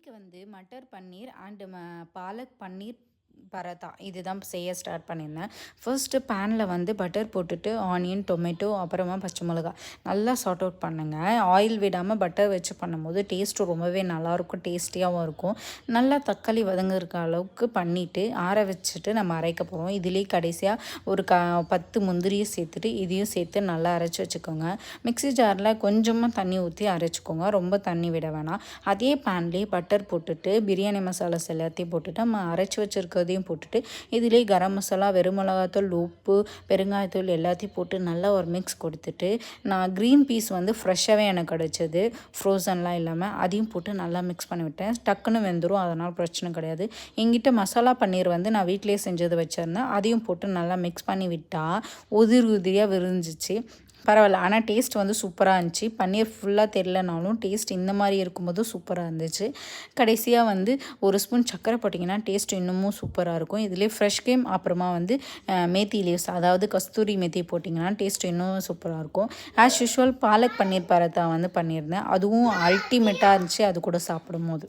இன்றைக்கி வந்து மட்டர் பன்னீர் அண்டு பாலக் பன்னீர் பரோட்டா இதுதான் செய்ய ஸ்டார்ட் பண்ணியிருந்தேன். ஃபர்ஸ்ட்டு பேனில் வந்து பட்டர் போட்டுட்டு ஆனியன், டொமேட்டோ, அப்புறமா பச்சை மிளகா நல்லா சார்ட் அவுட் பண்ணுங்க. ஆயில் விடாமல் பட்டர் வச்சு பண்ணும்போது டேஸ்ட்டு ரொம்பவே நல்லாயிருக்கும், டேஸ்டியாகவும் இருக்கும். நல்லா தக்காளி வதங்குறக்க அளவுக்கு பண்ணிவிட்டு ஆற வச்சுட்டு நம்ம அரைக்க போகிறோம். இதுலேயே கடைசியாக ஒரு 10 முந்திரியை சேர்த்துட்டு இதையும் சேர்த்து நல்லா அரைச்சி வச்சுக்கோங்க. மிக்ஸி ஜாரில் கொஞ்சமாக தண்ணி ஊற்றி அரைச்சிக்கோங்க, ரொம்ப தண்ணி விட வேணாம். அதே பேன்லேயே பட்டர் போட்டுட்டு பிரியாணி மசாலாஸ் எல்லாத்தையும் போட்டுட்டு நம்ம அரைச்சி வச்சுருக்கிறதையும் போட்டுட்டு இதிலே கரம் மசாலா, வெறும் மிளகாத்தூள், உப்பு, பெருங்காயத்தூள் எல்லாத்தையும் போட்டு நல்லா ஒரு மிக்ஸ் கொடுத்துட்டு நான் க்ரீன் பீஸ் வந்து ஃப்ரெஷ்ஷாகவே எனக்கு கிடச்சிது, ஃப்ரோசன்லாம் இல்லாமல், அதையும் போட்டு நல்லா மிக்ஸ் பண்ணி விட்டேன். டக்குன்னு வெந்துடும், அதனால் பிரச்சனை கிடையாது. எங்கிட்ட மசாலா பன்னீர் வந்து நான் வீட்டிலே செஞ்சது வச்சுருந்தேன், அதையும் போட்டு நல்லா மிக்ஸ் பண்ணி விட்டால் உதிரி உதிரியாக விரிஞ்சிச்சு. பரவாயில்ல, ஆனால் டேஸ்ட் வந்து சூப்பராக இருந்துச்சு. பன்னீர் ஃபுல்லாக தெரிலனாலும் டேஸ்ட் இந்த மாதிரி இருக்கும்போது சூப்பராக இருந்துச்சு. கடைசியாக வந்து ஒரு ஸ்பூன் சர்க்கரை போட்டிங்கன்னா டேஸ்ட் இன்னமும் சூப்பராக இருக்கும். இதிலே ஃப்ரெஷ் க்ரீம், அப்புறமா வந்து மேத்தி லீவ்ஸ், அதாவது கஸ்தூரி மேத்தி போட்டிங்கன்னா டேஸ்ட் இன்னும் சூப்பராக இருக்கும். ஆஸ் யூஷுவல் பாலக் பன்னீர் பரோட்டா வந்து பண்ணியிருந்தேன், அதுவும் அல்டிமேட்டாக இருந்துச்சு அது கூட சாப்பிடும்போது.